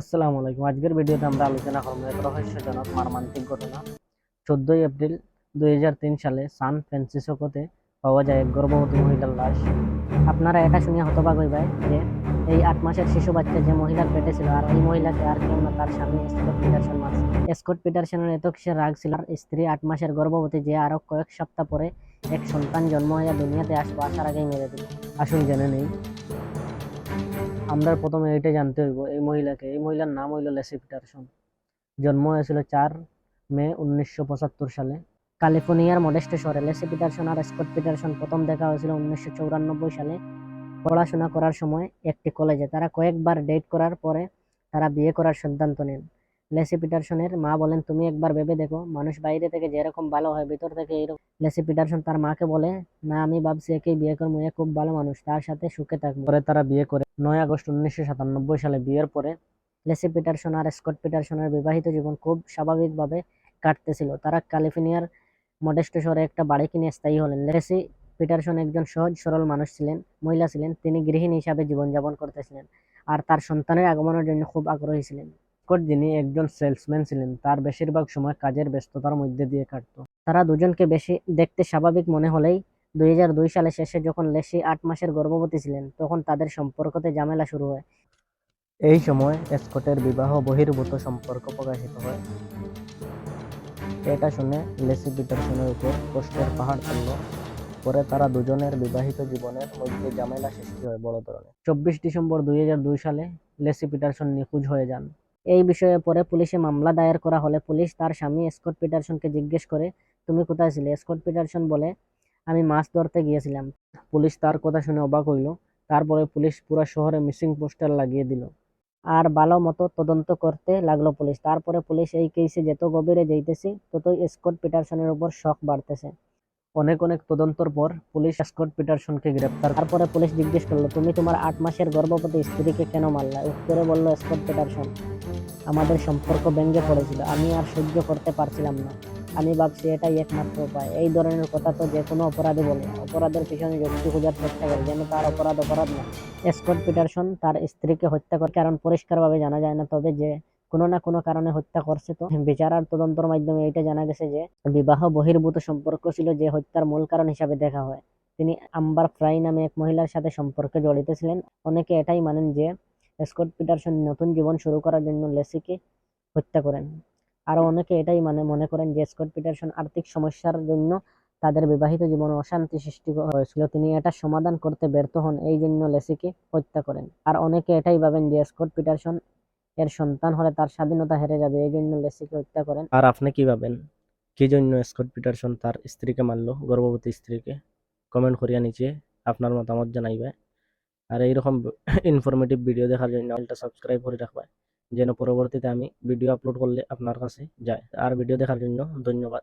আসসালামু আলাইকুম। আজকের ভিডিওতে আমরা আলোচনা করব এক রহস্যজনক মর্মান্তিক ঘটনা। 14 এপ্রিল 2003 সালে সান ফ্রান্সিসকোতে পাওয়া যায় এক গর্ভবতী মহিলার লাশ। আপনারা এটা শুনে হতবাক হইবেন যে এই 8 মাসের শিশু বাচ্চা যে মহিলার পেটে ছিল, আর এই মহিলাকে আর কেউ না, তার স্বামী স্কট পিটারসন মারছে। স্কট পিটারসনের এত কিসের রাগ ছিল আর স্ত্রী 8 মাসের গর্ভবতী, যে আরো কয়েক সপ্তাহ পরে এক সন্তান জন্ম হইয়া দুনিয়াতে আসবো, আসার আগেই মেরে দিল। আসুন জেনে নেই। আমরা প্রথমে এটা জানতে হইব এই মহিলার নাম হইল লেসি পিটারসন। জন্ম হয়েছিল 4 মে 1975 সালে ক্যালিফোর্নিয়ার মডেস্টো শহরে। লেসি পিটারসন আর স্কট পিটারসন প্রথম দেখা হয়েছিল 1994 সালে পড়াশোনা করার সময় একটি কলেজে। তারা কয়েকবার ডেট করার পরে তারা বিয়ে করার সিদ্ধান্ত নেন। লেসি পিটারসনের মা বলেন, তুমি একবার ভেবে দেখো, মানুষ বাইরে থেকে যেরকম ভালো হয় ভিতর থেকে এইরকম। লেসি পিটারসন তার মাকে বলে, না, আমি ভাবছি একেই বিয়ে করবো, এ খুব ভালো মানুষ, তার সাথে সুখে থাকবো। পরে তারা বিয়ে করে 9 আগস্ট 1997 সালে। বিয়ের পরে লেসি পিটারসন আর স্কট পিটারসনের বিবাহিত জীবন খুব স্বাভাবিকভাবে কাটতেছিল। তারা ক্যালিফোর্নিয়ার মডেস্টো শহরে একটা বাড়ি কিনে স্থায়ী হলেন। লেসি পিটারসন একজন সহজ সরল মহিলা ছিলেন। তিনি গৃহিণী হিসাবে জীবনযাপন করতেছিলেন আর তার সন্তানের আগমনের জন্য খুব আগ্রহী ছিলেন। স্কট, যিনি একজন সেলসম্যান ছিলেন, তার বেশিরভাগ সময় কাজের ব্যস্ততার মধ্যে দিয়ে কাটত। তারা দুজনকে বেশি দেখতে স্বাভাবিক মনে হলেই 2002 সালে শেষে যখন লেসি 8 মাসের গর্ভবতী ছিলেন, তখন তাদের সম্পর্কতে ঝামেলা শুরু হয়। এই সময় স্কটের বিবাহ বহির্ভূত সম্পর্ক প্রকাশিত হয়। এটা শুনে লেসি পিটারসনের উপর কষ্টের পাহাড় পড়ল। পরে তারা দুজনের বিবাহিত জীবনের মধ্যে ঝামেলা সৃষ্টি হয় বড় ধরনের। 24 ডিসেম্বর 2002 সালে লেসি পিটারসন নিখোঁজ হয়ে যান। এই বিষয়ে পরে পুলিশে মামলা দায়ের করা হলে পুলিশ তার স্বামী স্কট পিটারসনকে জিজ্ঞেস করে, তুমি কোথায় ছিলে? স্কট পিটারসন বলে, আমি মাছ ধরতে গিয়েছিলাম। পুলিশ তার কথা শুনে অবাক হইল। তারপরে পুলিশ পুরো শহরে মিসিং পোস্টার লাগিয়ে দিল আর ভালো মতো তদন্ত করতে লাগলো পুলিশ। তারপরে পুলিশ এই কেসে যত গভীরে যাইতেছে ততই স্কট পিটারসনের উপর শক বাড়তেছে। অনেক অনেক তদন্তর পর পুলিশ স্কট পিটারসনকে গ্রেপ্তার। তারপরে পুলিশ জিজ্ঞেস করলো, তুমি তোমার 8 মাসের গর্ভবতী স্ত্রীকে কেন মারলা? উত্তরে বলল স্কট পিটারসন, আমাদের সম্পর্ক ভেঙে পড়েছিল, আমি আর সহ্য করতে পারছিলাম না। আমি ভাবছি এটাই একমাত্র উপায়। এই ধরনের কথা তো যে কোনো অপরাধী বলে। অপরাধের পিছনে যুক্তি খোঁজার চেষ্টা করে, যেন তার অপরাধ না। স্কট পিটারসন তার স্ত্রীকে হত্যা করে, কারণ পরিষ্কারভাবে জানা যায় না, তবে যে কোনো না কোনো কারণে হত্যা করছে। তো বিচার আর তদন্তের মাধ্যমে এটা জানা গেছে যে বিবাহ বহির্ভূত সম্পর্ক ছিল যে হত্যার মূল কারণ হিসাবে দেখা হয়। তিনি আম্বার ফ্রাই নামে এক মহিলার সাথে সম্পর্কে জড়িত ছিলেন। অনেকে এটাই মানেন যে স্কট পিটারসন নতুন জীবন শুরু করার জন্য লেসিকে হত্যা করেন। আরো অনেকে এটাই মনে করেন যে স্কট পিটারসন আর্থিক সমস্যার জন্য তাদের বিবাহিত জীবনে অশান্তি সৃষ্টি হয়েছিল, তিনি এটা সমাধান করতে ব্যর্থ হন, এই জন্য লেসিকে হত্যা করেন। আর অনেকে এটাই ভাবেন যে স্কট পিটারসন এর সন্তান হলে তার স্বাধীনতা হেরে যাবে, এই জন্য লেসিকে হত্যা করেন। আর আপনি কি ভাবেন? কি জন্য স্কট পিটারসন তার স্ত্রীকে মারলো, গর্ভবতী স্ত্রীকে? কমেন্ট করিয়া নিচে আপনার মতামত জানাইবে। আর এইরকম ইনফরমেটিভ ভিডিও দেখার জন্য চ্যানেলটা সাবস্ক্রাইব করে রাখবা, যেন পরবর্তীতে আমি ভিডিও আপলোড করলে আপনার কাছে যায়। আর ভিডিও দেখার জন্য ধন্যবাদ।